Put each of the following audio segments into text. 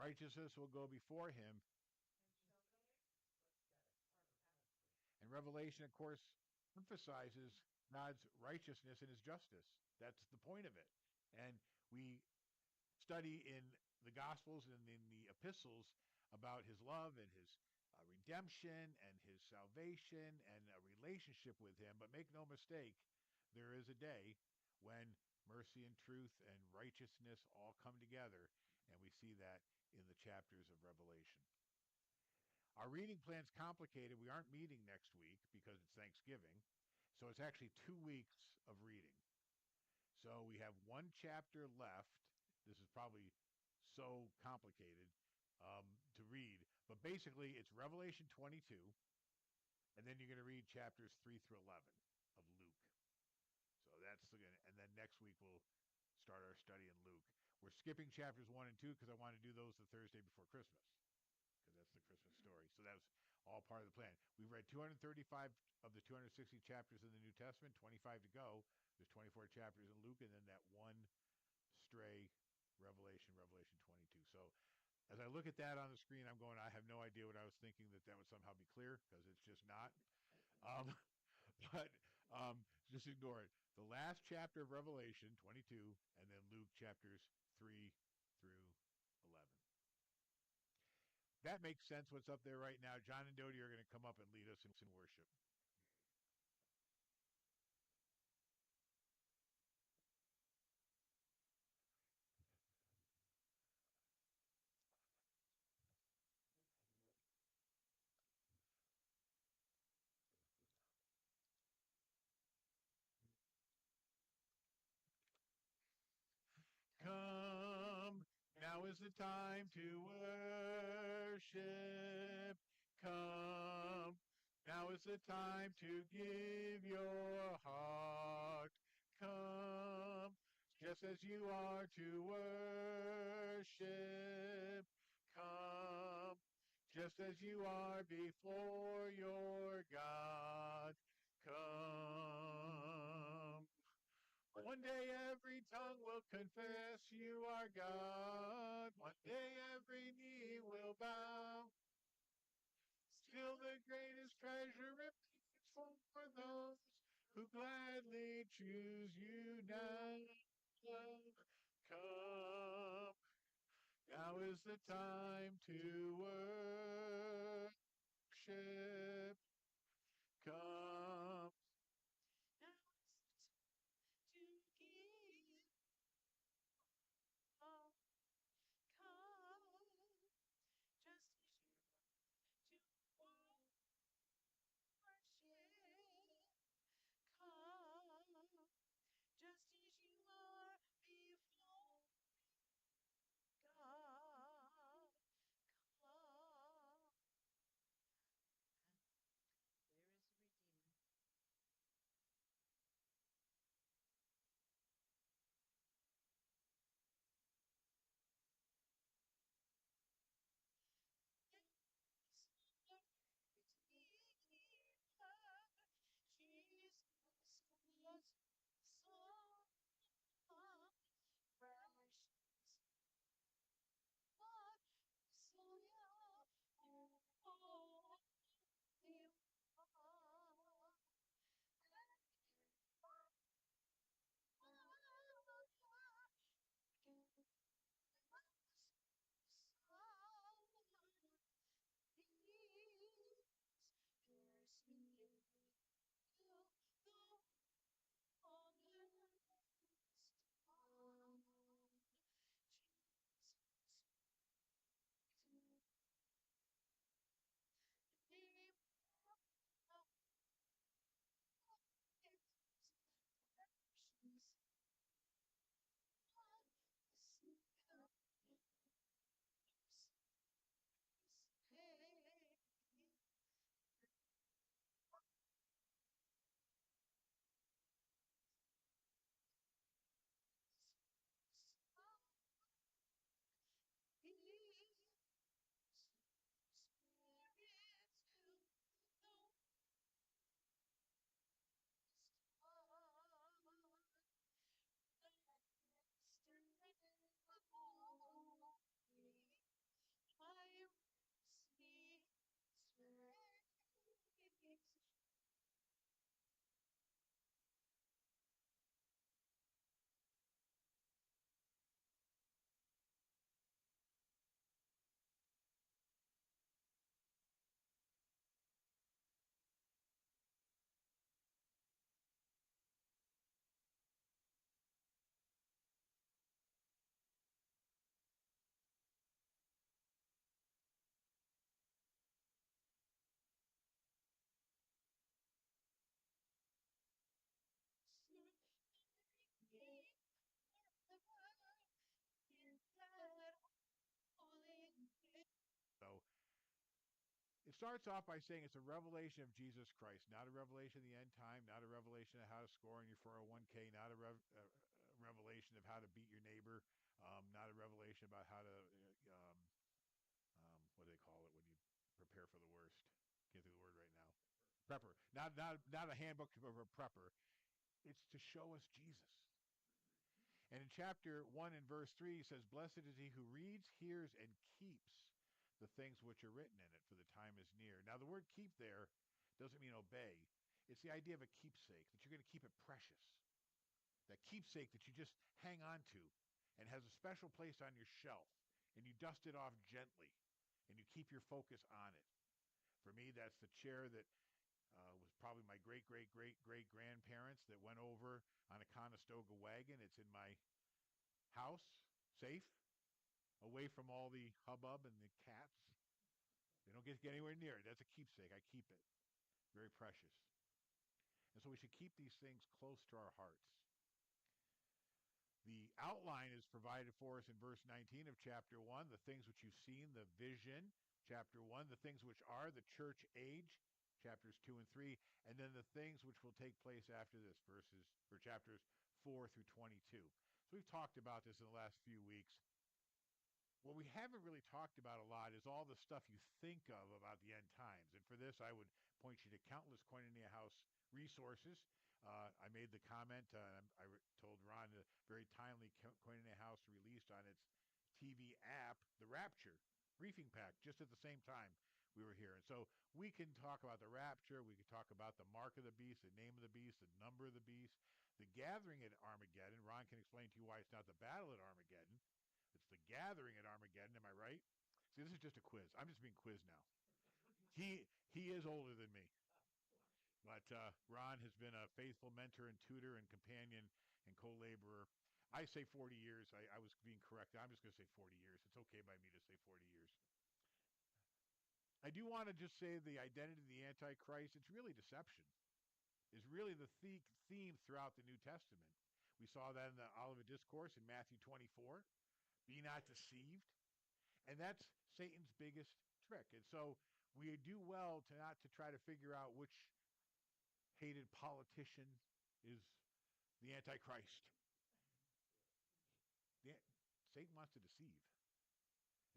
righteousness will go before him. And Revelation, of course, emphasizes God's righteousness and his justice. That's the point of it. And we study in the Gospels and in the epistles about his love and his redemption and his salvation and a relationship with him. But make no mistake, there is a day when mercy and truth and righteousness all come together, and we see that in the chapters of Revelation. Our reading plan's complicated. We aren't meeting next week because it's Thanksgiving. So it's actually 2 weeks of reading. So we have one chapter left. This is probably so complicated to read. But basically, it's Revelation 22. And then you're going to read chapters 3 through 11 of Luke. So that's again. And then next week we'll start our study in Luke. We're skipping chapters 1 and 2 because I want to do those the Thursday before Christmas, because that's the Christmas story. So that was all part of the plan. We've read 235 of the 260 chapters in the New Testament, 25 to go. There's 24 chapters in Luke, and then that one stray Revelation 22. So as I look at that on the screen, I'm going, I have no idea what I was thinking that would somehow be clear, because it's just not. But just ignore it. The last chapter of Revelation 22, and then Luke chapters 3 through 11. That makes sense what's up there right now. John and Dodie are going to come up and lead us in worship. Come, now is the time to worship. Come, now is the time to give your heart. Come, just as you are to worship. Come, just as you are before your God. Come. One day every tongue will confess you are God. One day every knee will bow. Still the greatest treasure remains for those who gladly choose you now. Come, now is the time to worship. Come. Now it's to give. Oh, come, just as you to worship. Come, just as you are before God. Come. And there is a Redeemer. starts off by saying it's a revelation of Jesus Christ, not a revelation of the end time, not a revelation of how to score in your 401k, not a revelation of how to beat your neighbor, not a revelation about how to, what do they call it when you prepare for the worst? Can't think of the word right now. Prepper. Not a handbook of a prepper. It's to show us Jesus. And in chapter 1 and verse 3, he says, "Blessed is he who reads, hears, and keeps the things which are written in it, for the time is near." Now, the word keep there doesn't mean obey. It's the idea of a keepsake, that you're going to keep it precious. That keepsake that you just hang on to and has a special place on your shelf, and you dust it off gently, and you keep your focus on it. For me, that's the chair that was probably my great-great-great-great-grandparents that went over on a Conestoga wagon. It's in my house, safe, away from all the hubbub and the cats. They don't get anywhere near it. That's a keepsake. I keep it. Very precious. And so we should keep these things close to our hearts. The outline is provided for us in verse 19 of chapter 1, the things which you've seen, the vision, chapter 1, the things which are the church age, chapters 2 and 3, and then the things which will take place after this, chapters 4 through 22. So we've talked about this in the last few weeks. What we haven't really talked about a lot is all the stuff you think of about the end times. And for this, I would point you to countless Koinonia House resources. I made the comment, I told Ron, a very timely Koinonia House released on its TV app, The Rapture briefing pack, just at the same time we were here. And so we can talk about the rapture, we can talk about the mark of the beast, the name of the beast, the number of the beast, the gathering at Armageddon. Ron can explain to you why it's not the battle at Armageddon. It's the gathering at Armageddon, am I right? See, this is just a quiz. I'm just being quizzed now. He is older than me. But Ron has been a faithful mentor and tutor and companion and co-laborer. I say 40 years. I was being corrected. I'm just going to say 40 years. It's okay by me to say 40 years. I do want to just say the identity of the Antichrist, it's really deception. Is really the theme throughout the New Testament. We saw that in the Olivet Discourse in Matthew 24. Be not deceived. And that's Satan's biggest trick. And so we do well to not to try to figure out which hated politician is the Antichrist. Satan wants to deceive.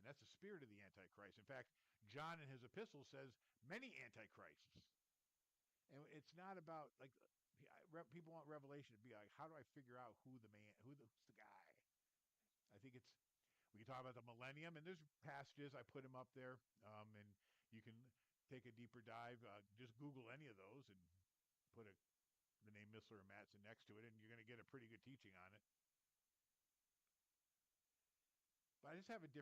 And that's the spirit of the Antichrist. In fact, John in his epistle says many Antichrists. And it's not about, like, people want revelation to be like, how do I figure out who's the guy? I think we can talk about the millennium, and there's passages, I put them up there, and you can take a deeper dive. Just Google any of those and put the name Missler or Mattson next to it, and you're going to get a pretty good teaching on it. But I just have a different